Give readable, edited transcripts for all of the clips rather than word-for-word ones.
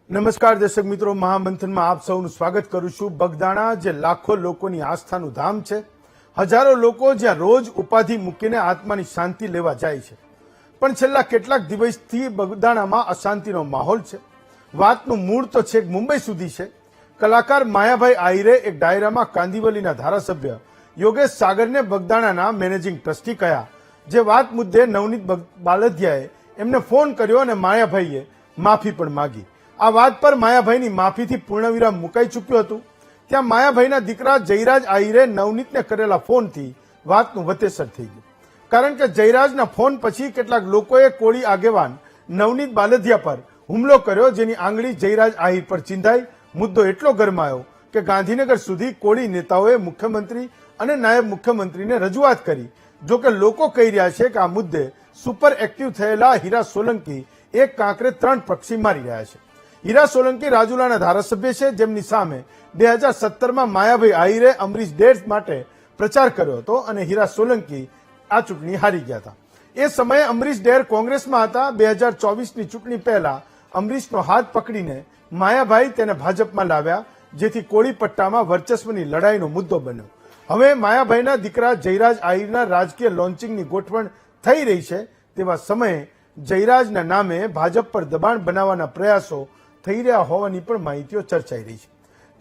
નમસ્કાર દર્શક મિત્રો, મહામંથનમાં આપ સૌનું સ્વાગત કરું છું। બગદાણા જે લાખો લોકોની આસ્થાનું ધામ છે, હજારો લોકો જ્યાં રોજ ઉપાધિ મૂકીને આત્માની શાંતિ લેવા જાય છે, પણ છેલ્લા કેટલાક દિવસથી બગદાણામાં અશાંતિનો માહોલ છે। વાતનું મૂળ તો છેક મુંબઈ સુધી છે। કલાકાર માયાભાઈ આહિરે એક ડાયરામાં કાંદિવલીના ધારાસભ્ય યોગેશ સાગરને બગદાણાના મેનેજિંગ ટ્રસ્ટી કહ્યા, જે વાત મુદ્દે નવનીત બાલદિયાએ એમને ફોન કર્યો અને માયાભાઈએ માફી પણ માગી। આ વાત પર માયાભાઈની માફીથી પૂર્ણવિરામ મુકાઈ ચૂક્યું હતું। ત્યાં માયાભાઈના દીકરા જયરાજ આહિરે નવનીતને કરેલા ફોનથી વાતનું વતેસર થઈ ગયું, કારણ કે જયરાજના ફોન પછી કેટલાક લોકોએ કોળી આગેવાન નવનીત બાલદિયા પર હુમલો કર્યો, જેની આંગળી જયરાજ આહિર પર ચિંધાઈ। મુદ્દો એટલો ગરમાયો કે ગાંધીનગર સુધી કોળી નેતાઓએ મુખ્યમંત્રી અને નાયબ મુખ્યમંત્રીને રજૂઆત કરી। જોકે લોકો કહી રહ્યા છે કે આ મુદ્દે સુપર એક્ટિવ થયેલા હીરા સોલંકી એક કાંકરે 3 પક્ષી મારી રહ્યા છે। હીરા સોલંકી રાજુલાના ધારાસભ્ય છે, જેમની સામે 2017માં માયાભાઈ આહિરે અમરીશ ડેર માટે પ્રચાર કર્યો હતો અને હીરા સોલંકી આ ચૂંટણી હારી ગયા હતા। એ સમયે અમરીશ ડેર કોંગ્રેસમાં હતા। 2024ની ચૂંટણી પહેલા અમરીશનો હાથ પકડીને માયાભાઈ તેને ભાજપમાં લાવ્યા, જેથી કોળી પટ્ટામાં વર્ચસ્વની લડાઈનો મુદ્દો બન્યો। હવે માયાભાઈના દીકરા જયરાજ આહિરના રાજકીય લોન્ચિંગની ગોઠવણ થઈ રહી છે। તેવા સમયે જયરાજના નામે ભાજપ પર દબાણ બનાવવાના પ્રયાસો થઈ રહ્યા હોવાની પણ માહિતીઓ ચર્ચાઈ રહી છે।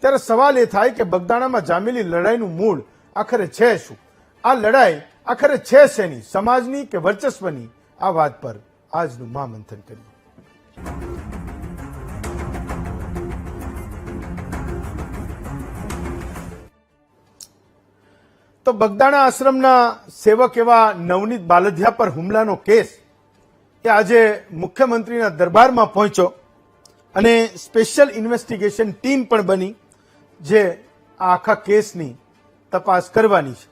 ત્યારે સવાલ એ થાય કે બગદાણામાં જામેલી લડાઈનું મૂળ આખરે છે શું? આ લડાઈ આખરે છે શેની, સમાજની કે વર્ચસ્વની? આ વાત પર આજનું મહામંથન કરીએ। તો બગદાણા આશ્રમના સેવક એવા નવનીત બાલદિયા પર હુમલાનો કેસ એ આજે મુખ્યમંત્રીના દરબારમાં પહોંચ્યો અને સ્પેશિયલ ઇન્વેસ્ટિગેશન ટીમ પણ બની, જે આ આખા કેસની તપાસ કરવાની છે।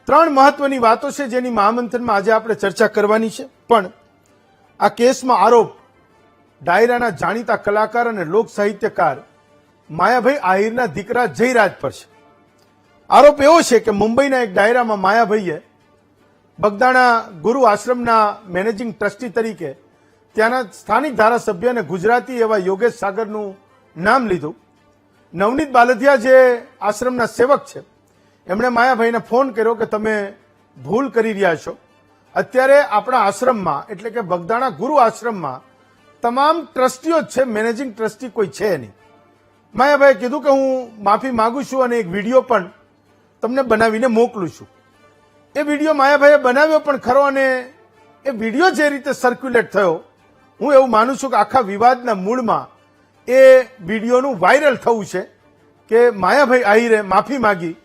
3 મહત્વની વાતો છે જેની મહામંથનમાં આજે આપણે ચર્ચા કરવાની છે। પણ આ કેસમાં આરોપ ડાયરાના જાણીતા કલાકાર અને લોક સાહિત્યકાર માયાભાઈ આહિરના દીકરા જયરાજ પર છે। આરોપ એવો છે કે મુંબઈના એક ડાયરામાં માયાભાઈએ બગદાણા ગુરુ આશ્રમના મેનેજિંગ ટ્રસ્ટી તરીકે ત્યાંના સ્થાનિક ધારાસભ્ય અને ગુજરાતી એવા યોગેશ સાગરનું નામ લીધું। નવનીત બાલદિયા જે આશ્રમના સેવક છે, એમણે માયાભાઈને ફોન કર્યો કે તમે ભૂલ કરી રહ્યા છો। અત્યારે આપણા આશ્રમમાં એટલે કે બગદાણા ગુરુ આશ્રમમાં તમામ ટ્રસ્ટીઓ જ છે, મેનેજિંગ ટ્રસ્ટી કોઈ છે નહીં। માયાભાઈએ કીધું કે હું માફી માંગુ છું અને એક વિડીયો પણ તમને બનાવીને મોકલું છું। એ વિડીયો માયાભાઈએ બનાવ્યો પણ ખરો, અને એ વિડીયો જે રીતે સર્ક્યુલેટ થયો, હું એવું માનું છું કે આખા વિવાદના મૂળમાં એ વિડીયોનું વાયરલ થવું છે કે માયાભાઈ આહિરે માફી માગી,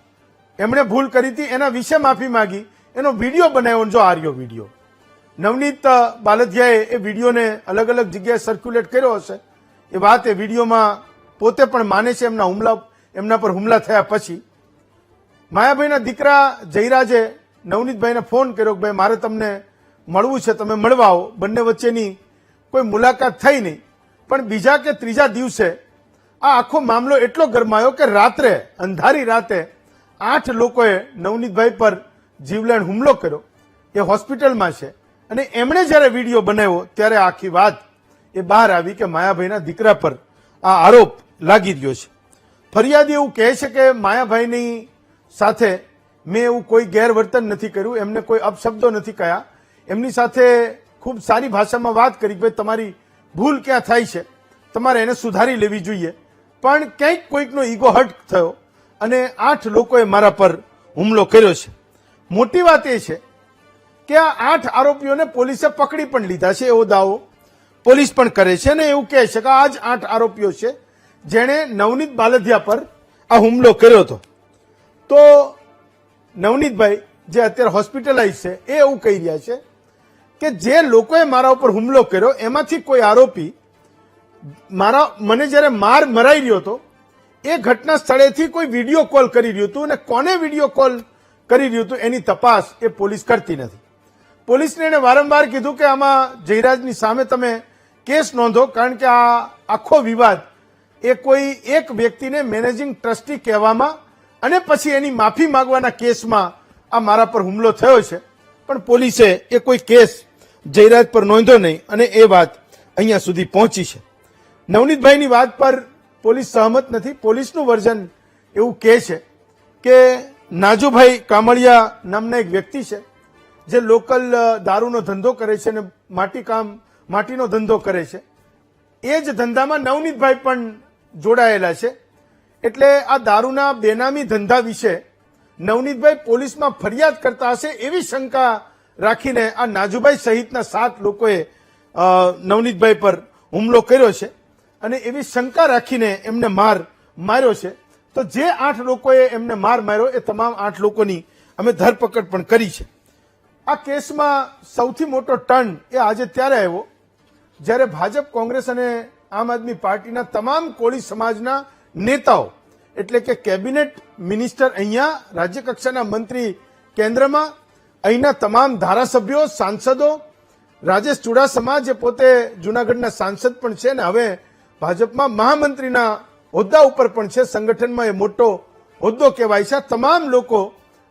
એમણે ભૂલ કરી હતી એના વિશે માફી માગી, એનો વિડીયો બનાવ્યો। જો આ રહ્યો વિડીયો, નવનીત બાલદિયાએ એ વિડીયોને અલગ અલગ જગ્યાએ સર્ક્યુલેટ કર્યો હશે। એ વાત એ વિડીયોમાં પોતે પણ માને છે। એમના પર હુમલા થયા પછી માયાભાઈના દીકરા જયરાજે નવનીતભાઈને ફોન કર્યો કે ભાઈ મારે તમને મળવું છે, તમે મળવા આવો। બંને વચ્ચેની કોઈ મુલાકાત થઈ નહીં, પણ બીજા કે ત્રીજા દિવસે આ આખો મામલો એટલો ગરમાયો કે રાત્રે, અંધારી રાતે 8 લોકોએ નવનીતભાઈ પર જીવલેણ હુમલો કર્યો। એ હોસ્પિટલમાં છે અને એમણે જ્યારે વિડીયો બનાવ્યો ત્યારે આખી વાત એ બહાર આવી કે માયાભાઈના દીકરા પર આ આરોપ લાગી રહ્યો છે। ફરિયાદી એવું કહે છે કે માયાભાઈની સાથે મેં એવું કોઈ ગેરવર્તન નથી કર્યું, એમને કોઈ અપશબ્દો નથી કહ્યા, એમની સાથે ખૂબ સારી ભાષામાં વાત કરી કે ભાઈ તમારી ભૂલ ક્યાં થાય છે, તમારે એને સુધારી લેવી જોઈએ। પણ ક્યાંક કોઈકનો ઈગો હર્ટ થયો અને 8 લોકોએ મારા પર હુમલો કર્યો છે। મોટી વાત એ છે કે આ 8 આરોપીઓને પોલીસે પકડી પણ લીધા છે, એવો દાવો પોલીસ પણ કરે છે અને એવું કહે છે કે આ જ 8 આરોપીઓ છે જેણે નવનીત બાલદિયા પર આ હુમલો કર્યો હતો। તો નવનીતભાઈ જે અત્યારે હોસ્પિટલાઇઝ છે, એ એવું કહી રહ્યા છે કે જે લોકોએ મારા ઉપર હુમલો કર્યો એમાંથી કોઈ આરોપી મને જ્યારે મરાઈ રહ્યો હતો એ ઘટના સ્થળેથી કોઈ વિડીયો કોલ કરી રહ્યું હતું, અને કોને વિડીયો કોલ કરી રહ્યું હતું એની તપાસ એ પોલીસ કરતી નથી। પોલીસને એને વારંવાર કીધું કે આમાં જયરાજની સામે તમે કેસ નોંધો, કારણ કે આ આખો વિવાદ એ કોઈ એક વ્યક્તિને મેનેજિંગ ટ્રસ્ટી કહેવામાં અને પછી એની માફી માંગવાના કેસમાં આ મારા પર હુમલો થયો છે। પણ પોલીસે એ કોઈ કેસ જયરાજ પર નોંધ્યો નહીં અને એ વાત અહીંયા સુધી પહોંચી છે। નવનીતભાઈની વાત પર પોલીસ સહમત નથી. પોલીસનું વર્ઝન એવું કહે છે કે નાજુભાઈ કામળિયા નામના એક વ્યક્તિ છે જે લોકલ દારૂનો ધંધો કરે છે અને માટીનો ધંધો કરે છે. એ જ ધંધામાં નવનીતભાઈ પણ જોડાયેલા છે. એટલે આ દારૂના બેનામી ધંધા વિશે નવનીતભાઈ પોલીસમાં ફરિયાદ કરતા હશે એવી શંકા રાખીને આ નાજુભાઈ સહિતના 7 લોકોએ નવનીતભાઈ પર હુમલો કર્યો છે અને એવી શંકા રાખીને એમને માર્યો છે. તો જે 8 લોકોએ એમને માર્યો એ તમામ 8 લોકોની અમે ધરપકડ પણ કરી છે. આ કેસમાં સૌથી મોટો ટર્ન એ આજે ત્યારે આવ્યો જ્યારે ભાજપ, કોંગ્રેસ અને આમ આદમી પાર્ટીના તમામ કોળી સમાજના નેતાઓ એટલે કે કેબિનેટ મિનિસ્ટર અહીંયા, રાજ્ય કક્ષાના મંત્રી કેન્દ્રમાં, અહીંના તમામ ધારાસભ્યો, સાંસદો, રાજેશ ચુડાસમા જે પોતે જૂનાગઢના સાંસદ પણ છે અને હવે ભાજપમાં મહામંત્રીના હોદ્દા ઉપર પણ છે, સંગઠનમાં એ મોટો હોદ્દો કહેવાય છે. તમામ લોકો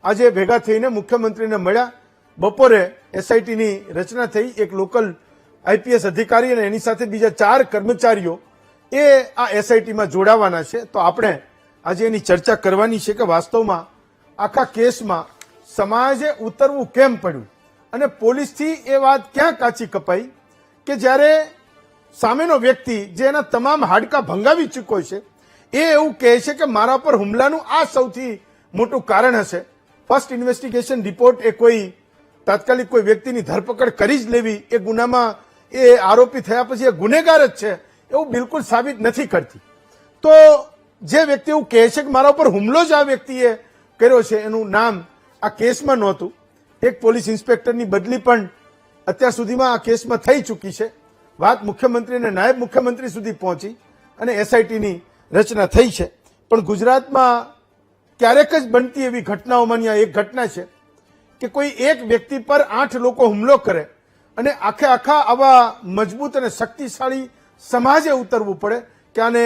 આજે ભેગા થઈને મુખ્યમંત્રીને મળ્યા. બપોરે એસઆઈટીની રચના થઈ. એક લોકલ આઈપીએસ અધિકારી અને એની સાથે બીજા 4 કર્મચારીઓ એ આ એસઆઈટીમાં જોડાવાના છે. તો આપણે આજે એની ચર્ચા કરવાની છે કે વાસ્તવમાં આખા કેસમાં સમાજે ઉતરવું કેમ પડ્યું અને પોલીસથી એ વાત ક્યાં કાચી કપાઈ કે જ્યારે સામેનો વ્યક્તિ જે એના તમામ હાડકા ભંગાવી ચૂક્યો છે એ એવું કહે છે કે મારા પર હુમલાનું આ સૌથી મોટું કારણ હશે. ફર્સ્ટ ઇન્વેસ્ટિગેશન રિપોર્ટ એ કોઈ તાત્કાલિક કોઈ વ્યક્તિની ધરપકડ કરી જ લેવી એ ગુનામાં એ આરોપી થયા પછી એ ગુનેગાર જ છે એવું બિલકુલ સાબિત નથી કરતી. તો જે વ્યક્તિ એવું કહે છે કે મારા ઉપર હુમલો જ આ વ્યક્તિએ કર્યો છે એનું નામ આ કેસમાં નહોતું. એક પોલીસ ઇન્સ્પેક્ટરની બદલી પણ અત્યાર સુધીમાં આ કેસમાં થઈ ચૂકી છે. વાત મુખ્યમંત્રી અને નાયબ મુખ્યમંત્રી સુધી પહોંચી અને એસઆઈટીની રચના થઈ છે. પણ ગુજરાતમાં ક્યારેક જ બનતી એવી ઘટનાઓમાંની આ એક ઘટના છે કે કોઈ એક વ્યક્તિ પર 8 લોકો હુમલો કરે અને આખા આવા મજબૂત અને શક્તિશાળી સમાજે ઉતરવું પડે કે આને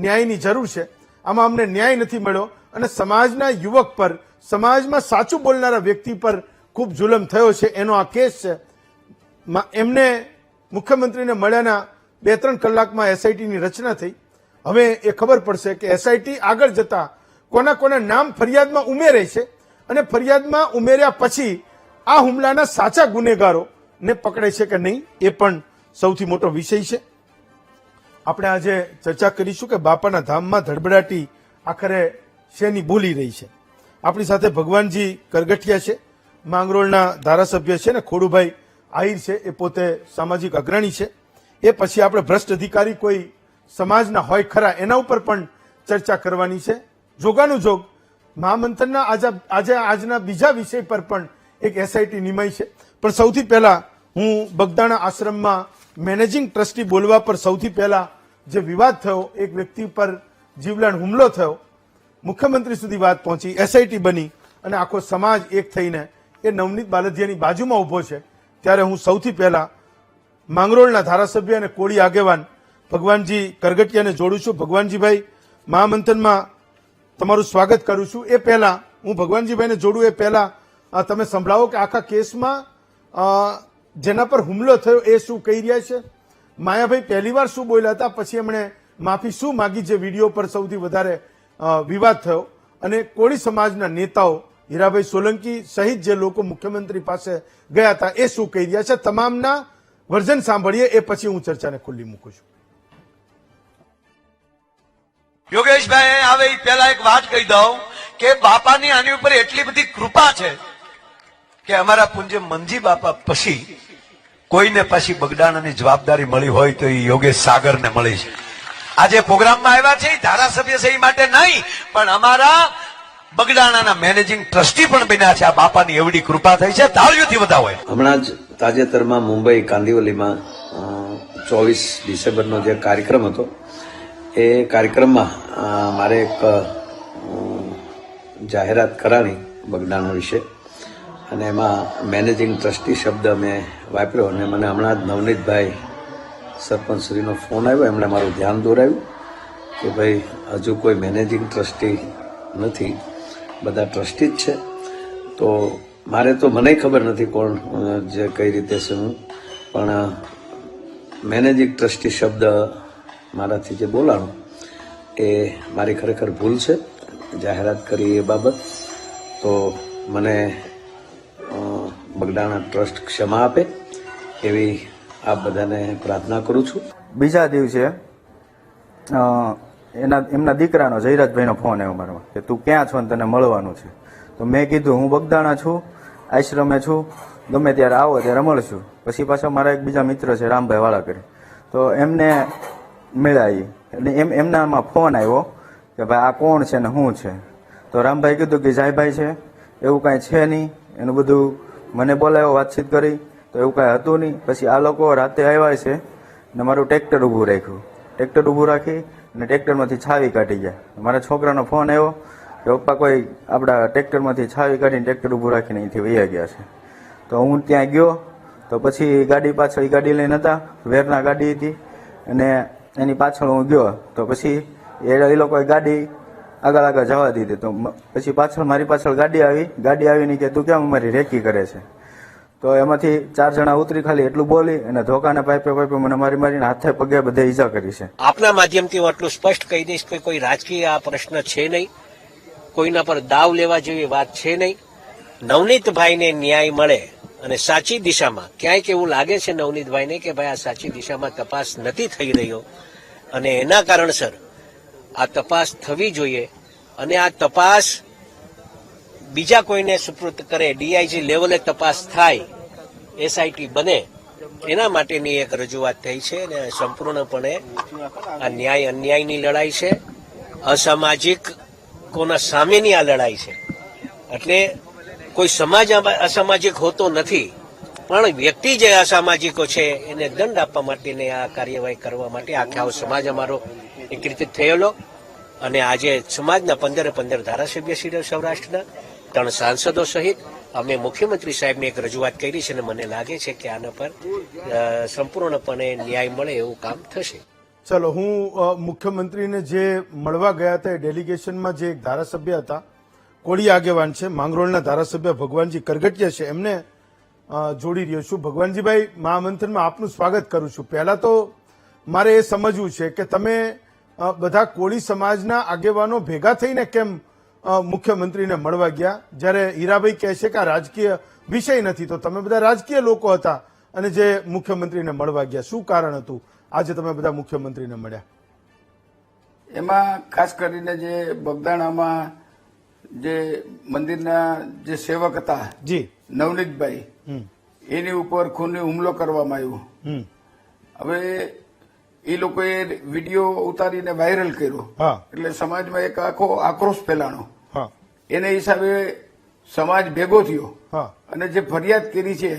ન્યાયની જરૂર છે, આમાં અમને ન્યાય નથી મળ્યો અને સમાજના યુવક પર, સમાજમાં સાચું બોલનારા વ્યક્તિ પર ખૂબ જુલમ થયો છે એનો આ કેસ છે. એમને મુખ્યમંત્રીને મળ્યાના 2-3 કલાકમાં એસઆઈટીની રચના થઈ. હવે એ ખબર પડશે કે એસઆઈટી આગળ જતા કોના નામ ફરિયાદમાં ઉમેરે છે અને ફરિયાદમાં ઉમેર્યા પછી આ હુમલાના સાચા ગુનેગારોને પકડે છે કે નહીં એ પણ સૌથી મોટો વિષય છે. આપણે આજે ચર્ચા કરીશું કે બાપાના ધામમાં ધડબડાટી આખરે શેની બોલી રહી છે. આપણી સાથે ભગવાનજી કરગઠિયા છે, માંગરોળના ધારાસભ્ય છે, ને ખોડુભાઈ આહિર છે, એ પોતે સામાજિક અગ્રણી છે. એ પછી આપણે ભ્રષ્ટ અધિકારી કોઈ સમાજના હોય ખરા એના ઉપર પણ ચર્ચા કરવાની છે. જોગાનું જોગ મહામંથનના આજના બીજા વિષય પર પણ એક એસઆઈટી નિમાઈ છે. પણ સૌથી પહેલા હું બગદાણા આશ્રમમાં મેનેજિંગ ટ્રસ્ટી બોલવા પર સૌથી પહેલા જે વિવાદ થયો, એક વ્યક્તિ પર જીવલેણ હુમલો થયો, મુખ્યમંત્રી સુધી વાત પહોંચી, એસઆઈટી બની અને આખો સમાજ એક થઈને એ નવનીત બાલદિયાની બાજુમાં ઉભો છે. ત્યારે હું સૌથી પહેલા માંગરોળના ધારાસભ્ય અને કોળી આગેવાન ભગવાનજી કરગટિયાને જોડું છું. ભગવાનજીભાઈ, મહામંથનમાં તમારું સ્વાગત કરું છું. એ પહેલા હું ભગવાનજીભાઈને જોડું એ પહેલા તમે સંભળાવો કે આખા કેસમાં જેના પર હુમલો થયો એ શું કહી રહ્યા છે. માયાભાઈ પહેલી વાર શું બોલ્યા હતા, પછી એમણે માફી શું માગી જે વિડીયો પર સૌથી વધારે વિવાદ થયો, અને કોળી સમાજના નેતાઓ હીરાભાઈ સોલંકી સહિત જે લોકો મુખ્યમંત્રી પાસે ગયા હતા એ શું કહી રહ્યા છે. તમામના વર્ઝન સાંભળીએ એ પછી હું ચર્ચાને ખુલ્લી મૂકું છું. યોગેશભાઈ, હવે પહેલા એક વાત કહી દઉં કે બાપાની આની ઉપર એટલી બધી કૃપા છે કે અમારા પૂજ્ય મંજી બાપા પછી કોઈને પછી બગદાણાની જવાબદારી મળી હોય તો એ યોગેશ સાગરને મળી છે. આજે પ્રોગ્રામમાં આવ્યા છે ધારાસભ્ય છે એ માટે નહીં, પણ અમારા બગદાણાના મેનેજિંગ ટ્રસ્ટી પણ બન્યા છે. આ બાપાની એવડી કૃપા થઈ છે, તાળીઓથી વધાવો. હમણાં જ તાજેતરમાં મુંબઈ કાંદિવલીમાં 24 ડિસેમ્બરનો જે કાર્યક્રમ હતો એ કાર્યક્રમમાં મારે એક જાહેરાત કરાવી બગદાણા વિશે, અને એમાં મેનેજિંગ ટ્રસ્ટી શબ્દ મેં વાપર્યો અને મને હમણાં જ નવનીતભાઈ સરપંચશ્રીનો ફોન આવ્યો. એમણે મારું ધ્યાન દોરાવ્યું કે ભાઈ હજુ કોઈ મેનેજિંગ ટ્રસ્ટી નથી, બધા ટ્રસ્ટી જ છે. તો મારે તો મને ખબર નથી કોણ જે કઈ રીતે છે હું, પણ મેનેજિંગ ટ્રસ્ટી શબ્દ મારાથી જે બોલાણું એ મારી ખરેખર ભૂલ છે. જાહેરાત કરી એ બાબત તો મને બગદાણા ટ્રસ્ટ ક્ષમા આપે એવી આપ બધાને પ્રાર્થના કરું છું. બીજા દિવસે એમના દીકરાનો જયરાજભાઈનો ફોન આવ્યો મારામાં કે તું ક્યાં છો ને તને મળવાનું છે. તો મેં કીધું હું બગદાણા છું, આશ્રમે છું, ગમે ત્યારે આવો ત્યારે મળશું. પછી પાછા મારા એક બીજા મિત્ર છે રામભાઈ વાળાકર, તો એમને મળ્યા એટલે એમનામાં ફોન આવ્યો કે ભાઈ આ કોણ છે ને શું છે. તો રામભાઈ કીધું કે જયભાઈ છે, એવું કાંઈ છે નહીં. એનું બધું મને બોલાવ્યો, વાતચીત કરી તો એવું કાંઈ હતું નહીં. પછી આ લોકો રાતે આવ્યા છે ને મારું ટ્રેક્ટર ઊભું રાખ્યું. ટ્રેક્ટર ઊભું રાખી અને ટ્રેક્ટરમાંથી છાવી કાઢી ગયા. મારા છોકરાનો ફોન આવ્યો કે પપ્પા કોઈ આપણા ટ્રેક્ટરમાંથી છાવી કાઢીને ટ્રેક્ટર ઊભું રાખીને અહીંથી વહી ગયા છે. તો હું ત્યાં ગયો તો પછી ગાડી પાછળ ગાડી લઈને હતા, વેરના ગાડી હતી અને એની પાછળ હું ગયો તો પછી એ લોકોએ ગાડી આગળ જવા દીધી. તો પછી પાછળ મારી પાછળ ગાડી આવીને કે તું કેમ અમારી રેકી કરે છે. તો એમાંથી 4 જણા ઉતરી ખાલી એટલું બોલી અને ધોકાને પાઇપે મને મારીને હાથે પગે બધે ઈજા કરી છે. આપના માધ્યમથી હું આટલું સ્પષ્ટ કહી દઈશ કે કોઈ રાજકીય આ પ્રશ્ન છે નહીં, કોઈના પર દાવ લેવા જેવી વાત છે નહીં. નવનીતભાઈને ન્યાય મળે અને સાચી દિશામાં ક્યાંક એવું લાગે છે નવનીતભાઈને કે ભાઈ આ સાચી દિશામાં તપાસ નથી થઈ રહ્યો અને એના કારણસર આ તપાસ થવી જોઈએ અને આ તપાસ બીજા કોઈને સુપૃત કરે, ડીઆઈજી લેવલે તપાસ થાય, એસઆઈટી બને, એના માટેની એક રજૂઆત થઈ છે. અને સંપૂર્ણપણે આ ન્યાય અન્યાયની લડાઈ છે, અસામાજિક કોના સામેની આ લડાઈ છે. એટલે કોઈ સમાજ અસામાજિક હોતો નથી, પણ વ્યક્તિ જે અસામાજિકો છે એને દંડ આપવા માટેની આ કાર્યવાહી કરવા માટે આખો સમાજ અમારો એક રીતે થયેલો. અને આજે સમાજના 15 ધારાસભ્ય શ્રી સૌરાષ્ટ્રના 3 સાંસદો સહિત અમે મુખ્યમંત્રી સાહેબને એક રજૂઆત કરી છે અને મને લાગે છે કે આના પર સંપૂર્ણપણે ન્યાય મળે એવું કામ થશે. ચલો, હું મુખ્યમંત્રીને જે મળવા ગયા હતા એ ડેલિગેશનમાં જે એક ધારાસભ્ય હતા, કોળી આગેવાન છે, માંગરોળના ધારાસભ્ય ભગવાનજી કરગટિયા છે, એમને જોડી રહ્યો છું. ભગવાનજીભાઈ, મહામંથનમાં આપનું સ્વાગત કરું છું. પહેલા તો મારે એ સમજવું છે કે તમે બધા કોળી સમાજના આગેવાનો ભેગા થઈને કેમ મુખ્યમંત્રીને મળવા ગયા, જ્યારે હીરાભાઈ કહે છે કે આ રાજકીય વિષય નથી, તો તમે બધા રાજકીય લોકો હતા અને જે મુખ્યમંત્રીને મળવા ગયા, શું કારણ હતું આજે તમે બધા મુખ્યમંત્રીને મળ્યા? એમાં ખાસ કરીને જે બગદાણામાં જે મંદિરના જે સેવક હતા જી નવનીતભાઈ, એની ઉપર ખૂની હુમલો કરવામાં આવ્યો. હવે એ લોકોએ વિડીયો ઉતારીને વાયરલ કર્યો, એટલે સમાજમાં એક આખો આક્રોશ ફેલાણો. એને હિસાબે સમાજ ભેગો થયો અને જે ફરિયાદ કરી છે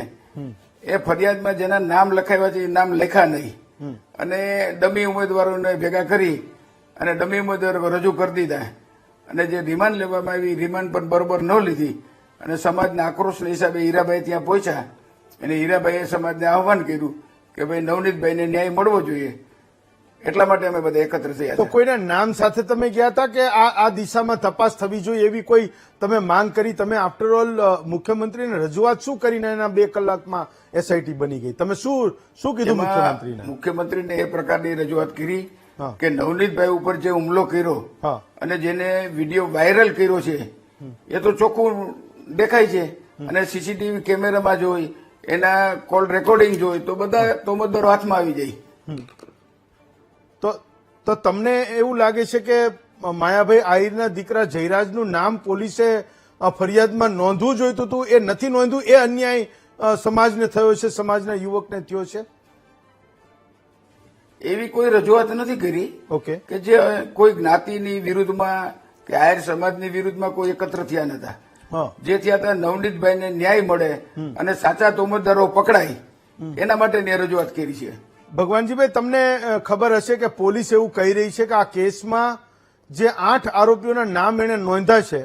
એ ફરિયાદમાં જેના નામ લખાવ્યા છે એ નામ લખ્યા નહીં અને ડમી ઉમેદવારોને ભેગા કરી અને ડમી ઉમેદવારો રજૂ કરી દીધા. અને જે રિમાન્ડ લેવામાં આવી, રિમાન્ડ પણ બરોબર ન લીધી અને સમાજના આક્રોશના હિસાબે હીરાભાઈ ત્યાં પહોંચ્યા અને હીરાભાઈએ સમાજને આહવાન કર્યું કે ભાઈ નવનીતભાઈને ન્યાય મળવો જોઈએ. એટલા માટે અમે બધા એકત્ર થયા. તો કોઈના નામ સાથે તમે ગયા હતા કે આ દિશામાં તપાસ થવી જોઈએ એવી કોઈ તમે માંગ કરી? તમે આફ્ટર ઓલ મુખ્યમંત્રીને રજૂઆત શું કરીને એના 2 કલાકમાં એસઆઈટી બની ગઈ? તમે શું કીધું મુખ્યમંત્રીને? મુખ્યમંત્રીને એ પ્રકારની રજૂઆત કરી કે નવનીતભાઈ ઉપર જે હુમલો કર્યો અને જેને વિડીયો વાયરલ કર્યો છે એ તો ચોખ્ખું દેખાય છે અને સીસીટીવી કેમેરામાં જોઈ, એના કોલ રેકોર્ડિંગ જોઈ તો બધા તોમતદારો હાથમાં આવી જાય. તો તમને એવું લાગે છે કે માયાભાઈ આહિરના દીકરા જયરાજનું નામ પોલીસે ફરિયાદમાં નોંધવું જોઈતું હતું, એ નથી નોંધ્યું, એ અન્યાય સમાજને થયો છે, સમાજના યુવકને થયો છે? એવી કોઈ રજૂઆત નથી કરી. ઓકે. કે જે કોઈ જ્ઞાતિની વિરુદ્ધમાં કે આહિર સમાજની વિરુદ્ધમાં કોઈ એકત્ર થયા નતા. જે થયા હતા નવનીતભાઈને ન્યાય મળે અને સાચા તોમતદારો પકડાય એના માટેની રજૂઆત કરી છે. ભગવાનજીભાઈ, તમને ખબર હશે કે પોલીસ એવું કહી રહી છે કે આ કેસમાં જે 8 આરોપીઓના નામ એને નોંધ્યા છે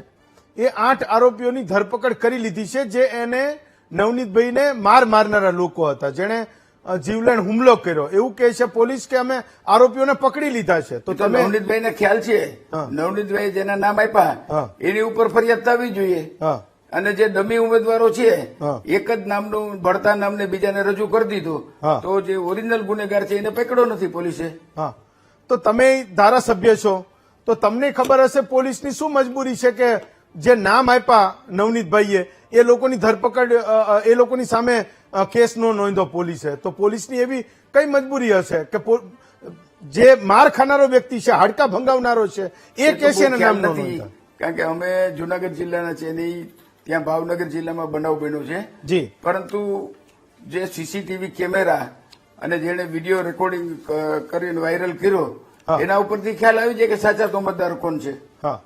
એ 8 આરોપીઓની ધરપકડ કરી લીધી છે, જે એને નવનીતભાઈને મારનારા લોકો હતા, જેણે જીવલેણ હુમલો કર્યો. એવું કહે છે પોલીસ કે અમે આરોપીઓને પકડી લીધા છે. તો તમે નવનીતભાઈને ખ્યાલ છે, નવનીતભાઈ જેના નામ આપ્યા એની ઉપર ફરિયાદ થવી જોઈએ. અને જે ડમી ઉમેદવારો છે એક જ નામનું ભળતા નામને બીજાને રજૂ કરી દીધું તો જે ઓરિજિનલ ગુનેગાર છે એને પકડ્યો નથી પોલીસે. તો તમે ધારાસભ્ય છો, તો તમને ખબર હશે પોલીસની શું મજબૂરી છે કે જે નામ આપ્યા નવનીતભાઈએ એ લોકોની ધરપકડ, એ લોકોની સામે કેસ નો નોંધો પોલીસે, તો પોલીસની એવી કઈ મજબૂરી હશે કે જે માર ખાનારો વ્યક્તિ છે, હાડકા ભંગાવનારો છે, એ કેસે એના નામ નો નોંધતા? કારણ કે અમે જુનાગઢ જિલ્લાના છે નહીં, ત્યાં ભાવનગર જિલ્લામાં બનાવ બન્યો છે જી. પરંતુ જે સીસીટીવી કેમેરા અને જેને વિડીયો રેકોર્ડિંગ કરીને વાયરલ કર્યો એના ઉપરથી ખ્યાલ આવી જાય કે સાચા તોમતદાર કોણ છે. હા,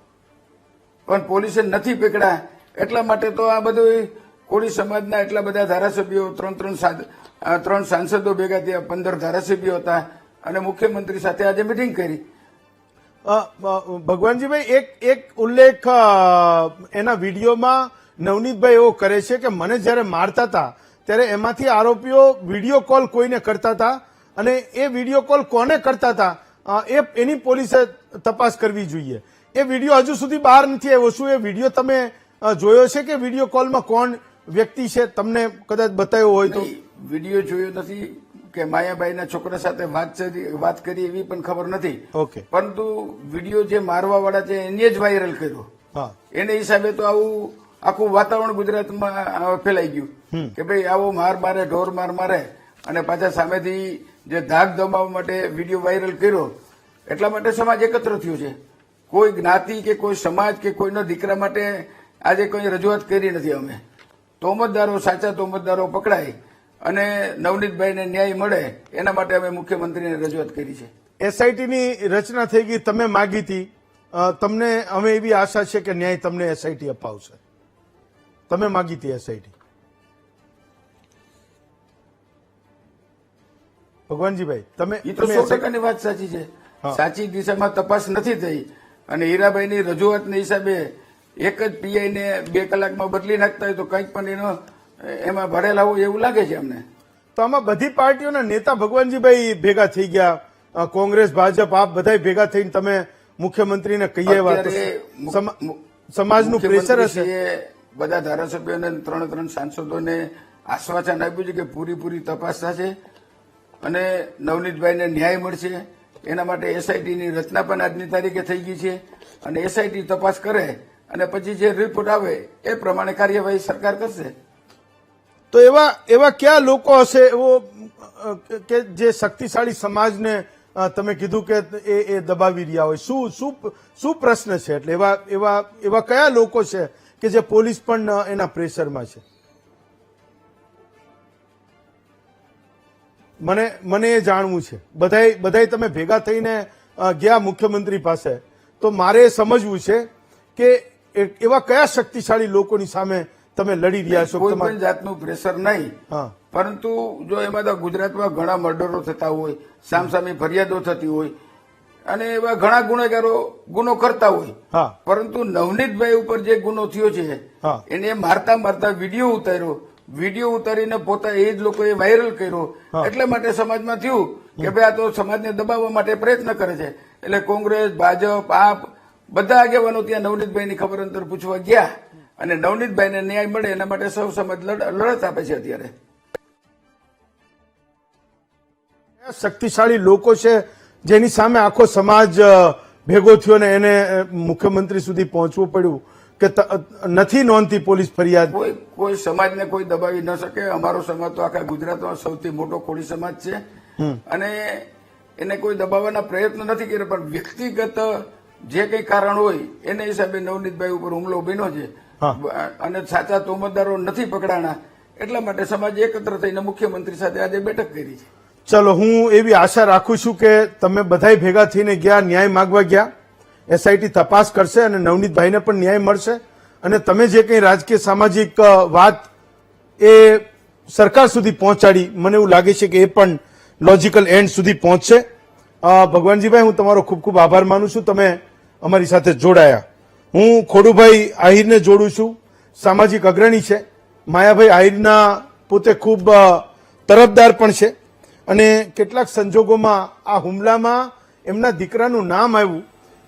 પણ પોલીસે નથી પકડ્યા. એટલા માટે તો આ બધું કોળી સમાજના એટલા બધા ધારાસભ્યો, ત્રણ સાંસદો ભેગા થયા, 15 ધારાસભ્યો હતા અને મુખ્યમંત્રી સાથે આજે મિટિંગ કરી. ભગવાનજીભાઈ, એક ઉલ્લેખ એના વિડીયોમાં નવનીતભાઈ એવો કરે છે કે મને જયારે મારતા હતા ત્યારે એમાંથી આરોપીઓ વિડીયો કોલ કોઈને કરતા હતા અને એ વિડીયો કોલ કોને કરતા હતા એની પોલીસે તપાસ કરવી જોઈએ. એ વિડીયો હજુ સુધી બહાર નથી આવ્યો. શું એ વિડીયો તમે જોયો છે કે વિડીયો કોલમાં કોણ વ્યક્તિ છે તમને કદાચ બતાવ્યો હોય તો? વિડીયો જોયો નથી કે માયાબાઈના છોકરા સાથે વાત કરી એવી પણ ખબર નથી. ઓકે. પરંતુ વિડીયો જે મારવા વાળા છે એને જ વાયરલ કર્યો. હા, એને હિસાબે તો આવું આખું વાતાવરણ ગુજરાતમાં ફેલાઈ ગયું કે ભાઈ આવો માર મારે, ઢોર માર મારે અને પાછા સામેથી જે ધાક દબાવવા માટે વિડીયો વાયરલ કર્યો. એટલા માટે સમાજ એકત્ર થયો છે. કોઈ જ્ઞાતિ કે કોઈ સમાજ કે કોઈના દીકરા માટે આજે કોઈ રજૂઆત કરી નથી. અમે તોમતદારો, સાચા તોમતદારો પકડાય અને નવનીતભાઈને ન્યાય મળે એના માટે અમે મુખ્યમંત્રીને રજૂઆત કરી છે. એસઆઈટીની રચના થઈ ગઈ, તમે માગી હતી, તમને અમે એવી આશા છે કે ન્યાય તમને એસઆઈટી અપાવશે. તમે માગી હતી એસઆઈટી? ભગવાનજીભાઈ, તમે એ તો 100%ની વાત સાચી છે. સાચી દિશામાં તપાસ નથી થઈ અને હીરાભાઈની રજૂઆતના હિસાબે એક જ પીઆઈને 2 કલાકમાં બદલી નાખતા હોય તો કંઈક પણ એનો એમાં ભરેલા હોય એવું લાગે છે અમને. તો આમાં બધી પાર્ટીઓના નેતા ભગવાનજીભાઈ ભેગા થઈ ગયા, કોંગ્રેસ, ભાજપ, આપ બધા ભેગા થઈને તમે મુખ્યમંત્રીને કહીએ વાત, સમાજનું પ્રેશર હશે. બધા ધારાસભ્યોને 3 સાંસદોને આશ્વાસન આપ્યું છે કે પૂરી તપાસ થશે અને નવનીતભાઈને ન્યાય મળશે. એના માટે એસઆઈટીની રચના પણ આજની તારીખે થઈ ગઈ છે અને એસઆઈટી તપાસ કરે અને પછી જે રિપોર્ટ આવે એ પ્રમાણે કાર્યવાહી સરકાર કરશે. તો એવા કયા લોકો હશે એવો કે જે શક્તિશાળી સમાજને તમે કીધું કે એ દબાવી રહ્યા હોય? શું પ્રશ્ન છે? એટલે એવા કયા લોકો છે કે જે પોલીસ પણ એના પ્રેશરમાં છે? મને એ જાણવું છે. બધાય તમે ભેગા થઈને ગયા મુખ્યમંત્રી પાસે, તો મારે એ સમજવું છે કે એવા કયા શક્તિશાળી લોકોની સામે તમે લડી રહ્યા છો? કોઈ પણ જાતનું પ્રેશર નહીં, પરંતુ જો એમાં તો ગુજરાતમાં ઘણા મર્ડરો થતા હોય, સામસામી ફરિયાદો થતી હોય અને એવા ઘણા ગુનેગારો ગુનો કરતા હોય, પરંતુ નવનીતભાઈ ઉપર જે ગુનો થયો છે એને મારતા વિડીયો ઉતારીને પોતા એ જ લોકોએ વાયરલ કર્યો. એટલા માટે સમાજમાં થયું કે ભાઈ આ તો સમાજને દબાવવા માટે પ્રયત્ન કરે છે. એટલે કોંગ્રેસ, ભાજપ, આપ બધા આગેવાનો ત્યાં નવનીતભાઈની ખબર અંતર પૂછવા ગયા અને નવનીતભાઈને ન્યાય મળે એના માટે સૌ સમાજ લડત આપે છે. અત્યારે શક્તિશાળી લોકો છે જેની સામે આખો સમાજ ભેગો થયો ને એને મુખ્યમંત્રી સુધી પહોંચવું પડ્યું કે નથી નોંધતી પોલીસ ફરિયાદ? કોઈ સમાજને કોઈ દબાવી ન શકે. અમારો સમાજ તો આખા ગુજરાતમાં સૌથી મોટો કોળી સમાજ છે અને એને કોઈ દબાવવાના પ્રયત્ન નથી કર્યા. પણ વ્યક્તિગત જે કઈ કારણ હોય એને હિસાબે નવનીતભાઈ ઉપર હુમલો બન્યો છે અને સાચા તોમતદારો નથી પકડાણા. એટલા માટે સમાજ એકત્ર થઈને મુખ્યમંત્રી સાથે આજે બેઠક કરી છે. ચલો, હું એવી આશા રાખું છું કે તમે બધા ભેગા થઈને ગયા, ન્યાય માંગવા ગયા, એસઆઈટી તપાસ કરશે અને નવનીતભાઈને પણ ન્યાય મળશે અને તમે જે કંઈ રાજકીય સામાજિક વાત એ સરકાર સુધી પહોંચાડી, મને એવું લાગે છે કે એ પણ લોજિકલ એન્ડ સુધી પહોંચશે. ભગવાનજીભાઈ, હું તમારો ખૂબ ખૂબ આભાર માનું છું, તમે અમારી સાથે જોડાયા. હું ખોડુભાઈ આહિરને જોડું છું, સામાજિક અગ્રણી છે. માયાભાઈ આહિરના પોતે ખૂબ તરફદાર પણ છે અને કેટલાક સંજોગોમાં આ હુમલામાં એમના દીકરાનું નામ આવ્યું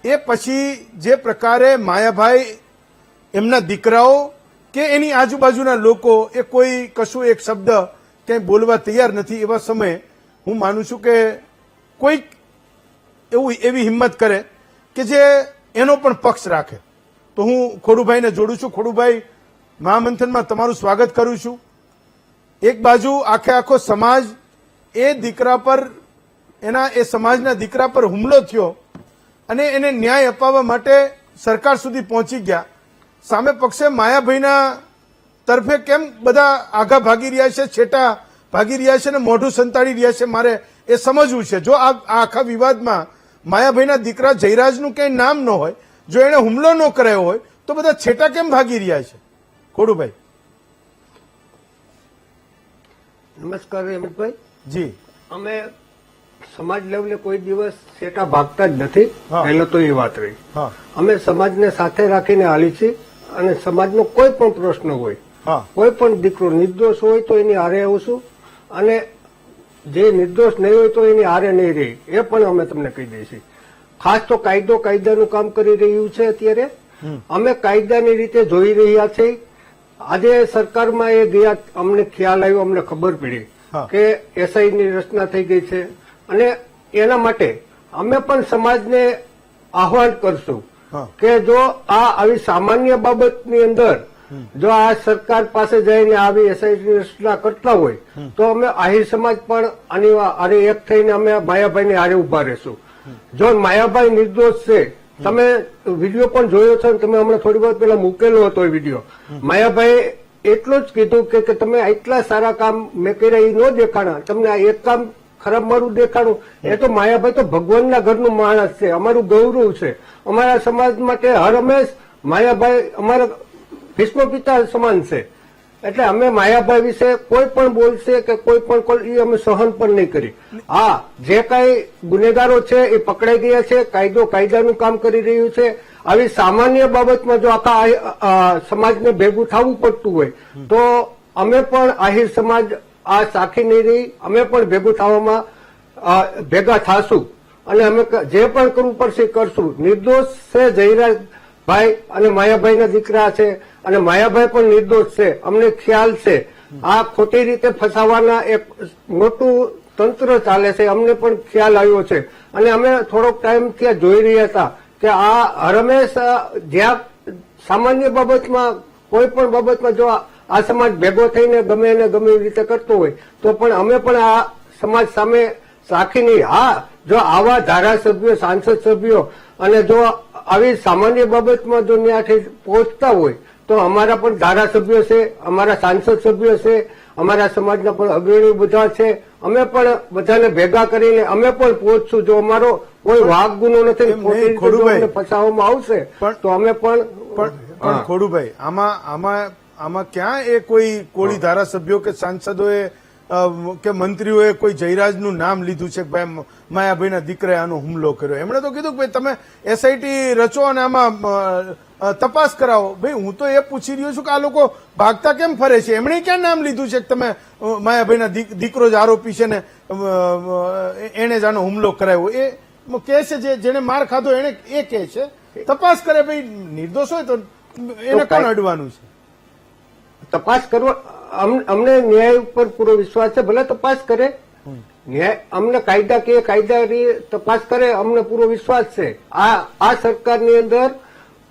એ પછી જે પ્રકારે માયાભાઈ, એમના દીકરાઓ કે એની આજુબાજુના લોકો એ કોઈ કશું એક શબ્દ ક્યાંય બોલવા તૈયાર નથી, એવા સમયે હું માનું છું કે કોઈક એવી હિંમત કરે કે જે એનો પણ પક્ષ રાખે. તો હું ખોડુભાઈને જોડું છું. ખોડુભાઈ, મહામંથનમાં તમારું સ્વાગત કરું છું. એક બાજુ આખો સમાજ એ દીકરા પર, એ સમાજના દીકરા પર હુમલો થયો અને એને ન્યાય અપાવવા માટે સરકાર સુધી પહોંચી ગયા. સામે પક્ષે માયાભાઈના તરફે કેમ બધા આગા ભાગી રહ્યા છે, છેટા ભાગી રહ્યા છે ને મોઢું સંતાડી રહ્યા છે? મારે એ સમજવું છે. જો આ આખા વિવાદમાં માયાભાઈના દીકરા જયરાજનું કંઈ નામ ન હોય, જો એને હુમલો ન કરાયો હોય, તો બધા છેટા કેમ ભાગી રહ્યા છે? ખોડુભાઈ. નમસ્કાર હેમંતભાઈ. જી. અમે સમાજ લેવલે કોઈ દિવસ સેટા ભાગતા જ નથી. હા. પહેલો તો એ વાત રહી. હા અમે સમાજને સાથે રાખીને હાલી છીએ અને સમાજનો કોઈ પણ પ્રશ્ન હોય, હા કોઈ પણ દીકરો નિર્દોષ હોય તો એની હારે આવશું અને જે નિર્દોષ નહીં હોય તો એની હારે નહીં રહી, એ પણ અમે તમને કહી દઈશું. ખાસ તો કાયદાનું કામ કરી રહ્યું છે અત્યારે. અમે કાયદાની રીતે જોઈ રહ્યા છીએ. આજે સરકારમાં એ ગયા, અમને ખ્યાલ આવ્યો, અમને ખબર પડી હા. કે એસઆઈની રચના થઈ ગઈ છે અને એના માટે અમે પણ સમાજને આહવાન કરશું હા. કે જો આવી સામાન્ય બાબતની અંદર જો આ સરકાર પાસે જઈને આવી એસઆઈની રચના કરતા હોય તો અમે આહિર સમાજ પણ આની આરે એક થઈને અમે માયાભાઈની હારે ઉભા રહેશું. જો માયાભાઈ નિર્દોષ છે, તમે વિડીયો પણ જોયો છે, તમે હમણાં થોડી વાર પહેલા મૂકેલો હતો એ વિડીયો. માયાભાઈ એટલું જ કીધું કે તમે એટલા સારા કામ મેં કર્યા એ ન દેખાણા, તમને આ એક કામ ખરાબ મારું દેખાડું. એ તો માયાભાઈ તો ભગવાનના ઘરનું માણસ છે, અમારું ગૌરવ છે. અમારા સમાજ માટે હર હંમેશ માયાભાઈ અમારા ભીષ્મ પિતા સમાન છે. એટલે અમે માયાભાઈ વિશે કોઈ પણ બોલશે કે કોઈ પણ એ અમે સહન પણ નહીં કરી. હા, જે કાંઈ ગુનેગારો છે એ પકડાઈ ગયા છે, કાયદાનું કામ કરી રહ્યું છે. આવી સામાન્ય બાબતમાં જો આખા સમાજને ભેગું થવું પડતું હોય તો અમે પણ આહિર સમાજ આ સાખી નહીં રહી. અમે પણ ભેગું થવામાં ભેગા થાશું અને અમે જે પણ કરવું પડશે કરશું. નિર્દોષ છે જયરાજભાઈ અને માયાભાઈના દીકરા છે અને માયાભાઈ પણ નિર્દોષ છે. અમને ખ્યાલ છે આ ખોટી રીતે ફસાવાના એક મોટું તંત્ર ચાલે છે, અમને પણ ખ્યાલ આવ્યો છે. અને અમે થોડોક ટાઈમ ત્યાં જોઈ રહ્યા હતા કે આ રમેશ જ્યાં સામાન્ય બાબતમાં કોઈ પણ બાબતમાં જો આ સમાજ ભેગો થઈને ગમે એને ગમે એવી રીતે કરતો હોય તો પણ અમે પણ આ સમાજ સામે સાખી નહીં. હા, જો આવા ધારાસભ્યો, સાંસદ સભ્યો અને જો આવી સામાન્ય બાબતમાં જો ત્યાંથી પહોંચતા હોય તો અમારા પણ ધારાસભ્યો છે, અમારા સાંસદ સભ્યો છે, અમારા સમાજના પણ અગ્રણીઓ બધા છે. અમે પણ બધાને ભેગા કરીને અમે પણ પહોંચશું. જો અમારો કોઈ વાગ ગુનો નથી, ખોટી રીતે જો અમને ફસાવવામાં આવશે તો અમે પણ ખોડુભાઈ, આમાં ક્યાં એ કોઈ કોળી ધારાસભ્યો કે સાંસદોએ કે મંત્રીઓએ કોઈ જયરાજનું નામ લીધું છે કે ભાઈ માયાભાઈના દીકરાએ આનો હુમલો કર્યો? એમણે તો કીધું કે ભાઈ તમે એસઆઈટી રચો અને આમાં તપાસ કરાવો. ભાઈ, હું તો એ પૂછી રહ્યો છું કે આ લોકો ભાગતા કેમ ફરે છે? એમણે ક્યાં નામ લીધું છે કે તમે માયાભાઈના દીકરો જ આરોપી છે ને એને જ આનો હુમલો કરાયો? એ કે છે જેને માર ખાધો એને એ કે છે તપાસ કરે. ભાઈ, નિર્દોષ હોય તો એને કોણ અડવાનું છે? તપાસ કરવા અમને ન્યાય ઉપર પૂરો વિશ્વાસ છે. ભલે તપાસ કરે, ન્યાય અમને કાયદાની તપાસ કરે, અમને પૂરો વિશ્વાસ છે. આ સરકારની અંદર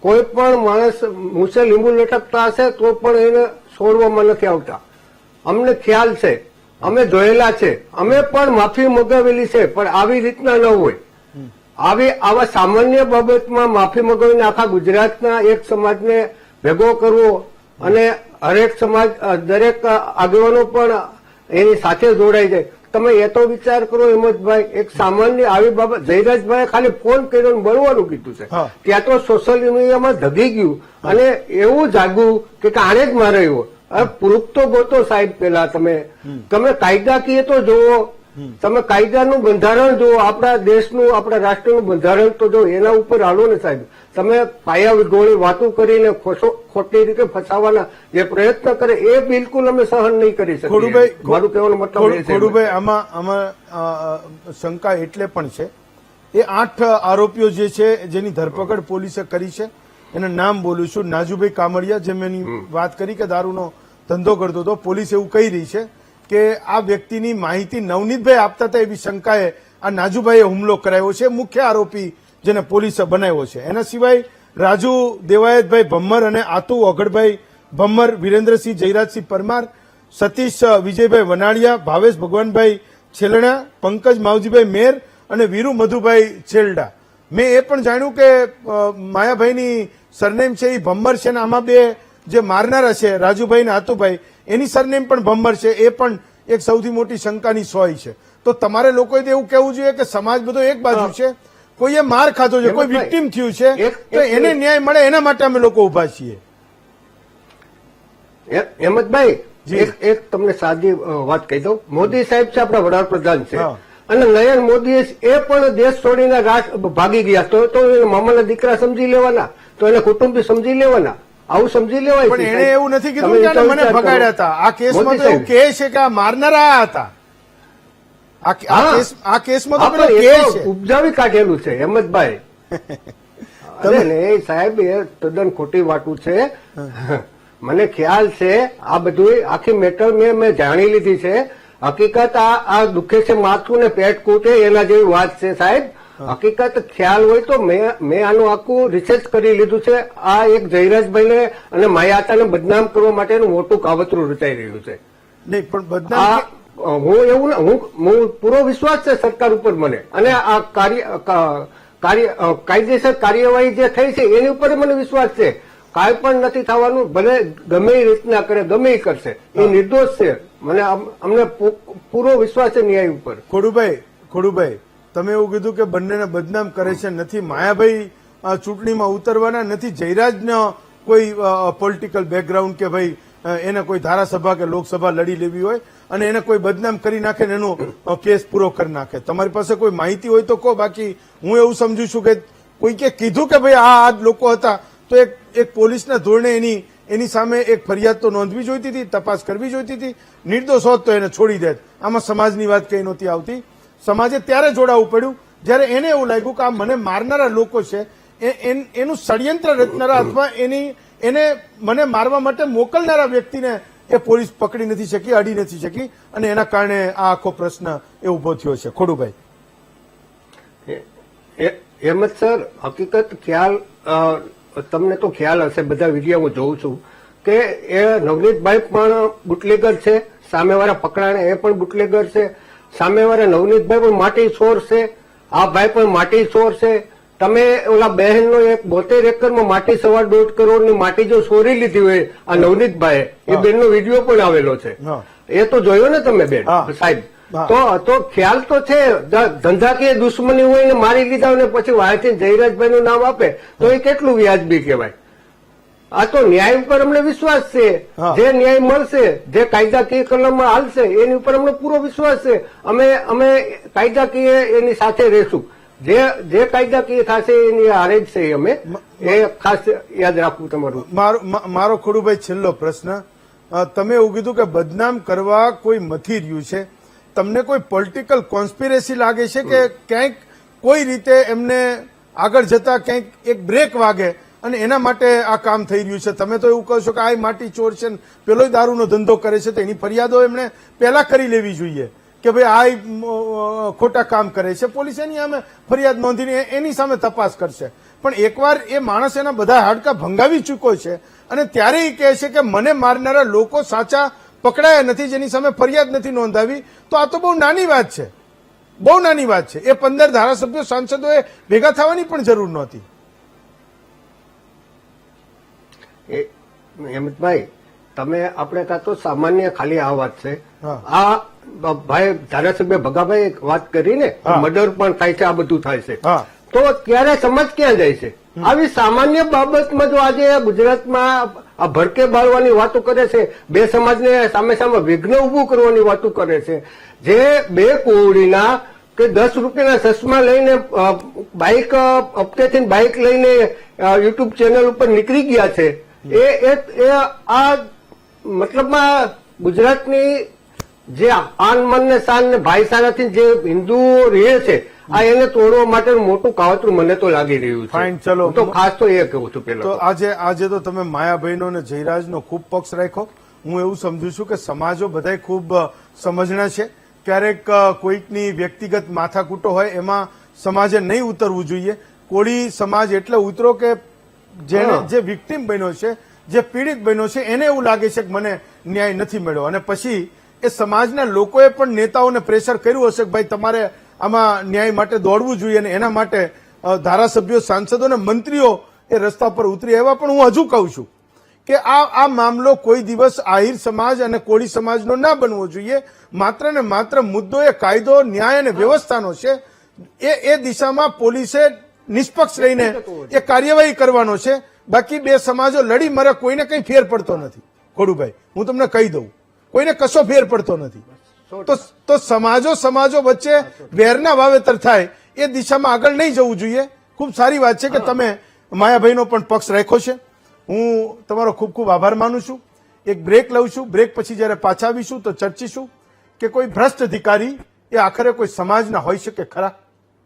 કોઈ પણ માણસ મૂસે લીંબુ લટકતા હશે તો પણ એને છોડવામાં નથી આવતા. અમને ખ્યાલ છે, અમે જોયેલા છે, અમે પણ માફી મગાવેલી છે, પણ આવી રીતના ન હોય. આવા સામાન્ય બાબતમાં માફી મગાવીને આખા ગુજરાતના એક સમાજને ભેગો કરવો અને હરેક સમાજ દરેક આગેવાનો પણ એની સાથે જોડાઈ જાય. તમે એ તો વિચાર કરો હેમંતભાઈ, એક સામાન્ય આવી બાબત જયરાજભાઈ ખાલી ફોન કરીને મળવાનું કીધું છે, ત્યાં તો સોશિયલ મીડિયામાં ધગી ગયું અને એવું જાગ્યું કે આને જ માર્યો. હવે પ્રૂફ તો ગોતો સાહેબ. પેલા તમે કાયદાકીય તો જુઓ, તમે કાયદાનું બંધારણ જુઓ, આપણા દેશનું, આપણા રાષ્ટ્રનું બંધારણ તો જો એના ઉપર હાલો ને સાહેબ. તમે પાયા ગોળી વાતો કરીને ખોટી રીતે ફસાવાના જે પ્રયત્ન કરે એ બિલકુલ અમે સહન નહીં કરી શકીએ. મારું કહેવાનો મતલબ એ છે. ખોડુભાઈ, આમાં શંકા એટલે પણ છે, એ 8 આરોપીઓ જે છે જેની ધરપકડ પોલીસે કરી છે, એના નામ બોલું છું. નાજુભાઈ કામડિયા, જેમ એની વાત કરી કે દારૂનો ધંધો કરતો હતો, પોલીસ એવું કહી રહી છે કે આ વ્યક્તિની માહિતી નવનીતભાઈ આપતા હતા એવી શંકાએ આ નાજુભાઈએ હુમલો કરાયો છે, મુખ્ય આરોપી જેને પોલીસે બનાવ્યો છે. એના સિવાય રાજુ દેવાયતભાઈ ભમ્મર અને આતુ ઓગળભાઈ ભમ્મર, વિરેન્દ્રસિંહ જયરાજસિંહ પરમાર, સતીશ વિજયભાઈ વનાળિયા, ભાવેશ ભગવાનભાઈ છેલણા, પંકજ માવજીભાઈ મેર અને વીરુ મધુભાઈ છેલડા. મેં એ પણ જાણ્યું કે માયાભાઈની સરનેમ છે એ ભમ્મર છે, અને આમાં બે જે મારનારા છે રાજુભાઈ અને આતુભાઈ એની સરનેમ પણ ભમ્મર છે. એ પણ એક સૌથી મોટી શંકાની સોય છે. તો તમારે લોકોએ તો એવું કહેવું જોઈએ કે સમાજ બધો એક બાજુ છે, કોઈએ માર ખાધો છે, કોઈ વિક્ટીમ થયું છે, તો એને ન્યાય મળે એના માટે અમે લોકો ઉભા છીએ. હેમંતભાઈ, એક તમને સાદી વાત કહી દઉં. મોદી સાહેબ છે આપણા વડાપ્રધાન છે, અને નરેન્દ્ર મોદી એ પણ દેશ છોડીને ભાગી ગયા. તો મામાના દીકરા સમજી લેવાના, તો એને કુટુંબી સમજી લેવાના, આવું સમજી લેવાય. પણ એને એવું નથી કીધું કે મને ભગાડ્યા હતા. આ કેસમાં તો એવું કહે છે કે આ મારનારા આ હતા. આ કેસમાં તો પેલો કહે છે, ઉપજાવી કાઢેલું છે હેમંતભાઈ. એ સાહેબ એ તદ્દન ખોટી વાતું છે. મને ખ્યાલ છે આ બધું આખી મેટર મેં જાણી લીધી છે. હકીકત આ દુખે છે માથું ને પેટ કૂટે એના જેવી વાત છે સાહેબ. હકીકત ખ્યાલ હોય તો મેં આનું આખું રિસર્ચ કરી લીધું છે. આ એક જયરાજભાઈને અને માયાતાને બદનામ કરવા માટેનું મોટું કાવતરું રચાઈ રહ્યું છે. નહીં પણ બદનામ હું પૂરો વિશ્વાસ છે સરકાર ઉપર મને, અને આ કાયદેસર કાર્યવાહી જે થઈ છે એની ઉપર મને વિશ્વાસ છે. કાંઈ પણ નથી થવાનું, ભલે ગમે એ રીતના કરે, ગમે એ કરશે, એ નિર્દોષ છે. મને અમને પૂરો વિશ્વાસ છે ન્યાય ઉપર. ખોડુભાઈ, તમે એવું કીધું કે બંનેને બદનામ કરે છે. નથી માયાભાઈ ચૂંટણીમાં ઉતરવાના, નથી જયરાજનો કોઈ પોલિટિકલ બેકગ્રાઉન્ડ કે ભાઈ એને કોઈ ધારાસભા કે લોકસભા લડી લેવી હોય અને એને કોઈ બદનામ કરી નાખે ને એનો કેસ પૂરો કરી નાખે. તમારી પાસે કોઈ માહિતી હોય તો કહો. બાકી હું એવું સમજુ છું કે કોઈકે કીધું કે ભાઈ આ લોકો હતા, તો એક પોલીસના ધોરણે એની સામે એક ફરિયાદ તો નોંધવી જોઈતી હતી, તપાસ કરવી જોઈતી હતી. નિર્દોષ હોત તો એને છોડી દેત. આમાં સમાજની વાત કઈ નહોતી આવતી. સમાજે ત્યારે જોડાવું પડ્યું જ્યારે એને એવું લાગ્યું કે આ મને મારનારા લોકો છે, એનું ષડયંત્ર રચનારા અથવા એને મને મારવા માટે મોકલનારા વ્યક્તિને એ પોલીસ પકડી નથી શકી, અડી નથી શકી, અને એના કારણે આ આખો પ્રશ્ન એ ઉભો થયો છે. ખોડુભાઈ, હેમંત સર, હકીકત ખ્યાલ તમને તો ખ્યાલ હશે, બધા વિડીયો હું જોઉં છું કે એ નવનીતભાઈ પણ બુટલેગર છે, સામેવાળા પકડાણે એ પણ બુટલેગર છે, સામેવાળા નવનીતભાઈ પણ માટી ચોર છે, આ ભાઈ પણ માટી ચોર છે. તમે ઓલા બહેનનો એક 72 એકરમાં માટી 1.5 કરોડની માટી જો ચોરી લીધી હોય આ નવનીતભાઈ, એ બેનનો વિડીયો પણ આવેલો છે. એ તો જોયો ને તમે બેન સાહેબ? તો ખ્યાલ તો છે. ધંધાકીય દુશ્મની હોય ને મારી લીધા ને પછી વાયથી જયરાજભાઈ નું નામ આપે તો એ કેટલું વ્યાજબી કહેવાય? આ તો ન્યાય ઉપર અમને વિશ્વાસ છે. જે ન્યાય મળશે, જે કાયદાકીય કલમમાં હાલશે એની ઉપર અમને પૂરો વિશ્વાસ છે. અમે કાયદાકીય એની સાથે રહેશું. જે કાયદાકીય થશે એની હારે જ છે. અમે એ ખાસ યાદ રાખવું તમારું. મારો ખોડુભાઈ છેલ્લો પ્રશ્ન, તમે એવું કીધું કે બદનામ કરવા કોઈ મથી રહ્યું છે. તમને કોઈ પોલિટિકલ કોન્સ્પિરેસી લાગે છે કે ક્યાંક કોઈ રીતે એમને આગળ જતા ક્યાંક એક બ્રેક વાગે અને એના માટે આ કામ થઈ રહ્યું છે? તમે તો એવું કહો છો કે આ માટી ચોર છે, પેલો દારૂનો ધંધો કરે છે, તો એની ફરિયાદો એમણે પહેલા કરી લેવી જોઈએ કે ભાઈ આ ખોટા કામ કરે છે. પોલીસ એની સામે ફરિયાદ નોંધીને એની સામે તપાસ કરશે. પણ એકવાર એ માણસ એના બધા હાડકા ભંગાવી ચૂક્યો છે અને ત્યારે એ કહે છે કે મને મારનારા લોકો સાચા પકડાયા નથી, જેની સામે ફરિયાદ નથી નોંધાવી, તો આ તો બહુ નાની વાત છે, બહુ નાની વાત છે. એ 15 ધારાસભ્યો સાંસદોએ ભેગા થવાની પણ જરૂર નહોતી. હેમંતભાઈ, તમે આપણે કાં તો સામાન્ય ખાલી આ વાત છે. આ ભાઈ ધારાસભ્ય ભગાભાઈ વાત કરીને મર્ડર પણ થાય છે, આ બધું થાય છે, તો ત્યારે સમાજ ક્યાં જાય છે? આવી સામાન્ય બાબતમાં જો આજે ગુજરાતમાં આ ભડકે બાળવાની વાતો કરે છે, બે સમાજને સામે સામે વિઘ્ન ઉભું કરવાની વાતો કરે છે, જે બે કોળીના કે 10 રૂપિયાના ચશ્મા લઈને બાઇક હપ્તેથી બાઇક લઈને યુટ્યુબ ચેનલ ઉપર નીકળી ગયા છે, એ આ મતલબમાં ગુજરાતની જે આન મન ને શાન ને ભાઈચારાથી જે હિન્દુઓ રહે છે, આ એને તોડવા માટેનું મોટું કાવતરું મને તો લાગી રહ્યું છે. ફાઇન, ચલો. તો ખાસ તો એ કહું છું પેલા તો આજે તો તમે માયાભાઈનો અને જયરાજનો ખૂબ પક્ષ રાખ્યો. હું એવું સમજુ છું કે સમાજો બધા ખૂબ સમજણા છે. ક્યારેક કોઈકની વ્યક્તિગત માથાકૂટો હોય એમાં સમાજે નહીં ઉતરવું જોઈએ. કોળી સમાજ એટલે ઉતરો કે જે વિક્ટીમ બન્યો છે, જે પીડિત બન્યો છે, એને એવું લાગે છે કે મને ન્યાય નથી મળ્યો, અને પછી એ સમાજના લોકોએ પણ નેતાઓને પ્રેશર કર્યું હશે કે ભાઈ તમારે આમાં ન્યાય માટે દોડવું જોઈએ, અને એના માટે ધારાસભ્યો, સાંસદો અને મંત્રીઓ એ રસ્તા પર ઉતરી આવ્યા. પણ હું હજુ કહું છું કે આ મામલો કોઈ દિવસ આહિર સમાજ અને કોળી સમાજનો ના બનવો જોઈએ. માત્ર ને માત્ર મુદ્દો એ કાયદો, ન્યાય અને વ્યવસ્થાનો છે. એ દિશામાં પોલીસે નિષ્પક્ષ રહીને એ કાર્યવાહી કરવાનો છે. બાકી બે સમાજો લડી મરે, કોઈને કઈ ફેર પડતો નથી. ખોડુભાઈ, હું તમને કહી દઉં, કોઈને કશો ફેર પડતો નથી. તો સમાજો વચ્ચે વેરના વાવેતર થાય એ દિશામાં આગળ નહીં જવું જોઈએ. ખૂબ સારી વાત છે કે તમે માયાભાઈનો પણ પક્ષ રાખ્યો છે. હું તમારો ખૂબ ખૂબ આભાર માનું છું. એક બ્રેક લઉં છું. બ્રેક પછી જયારે પાછા આવીશું તો ચર્ચીશું કે કોઈ ભ્રષ્ટ અધિકારી એ આખરે કોઈ સમાજના હોઈ શકે ખરા.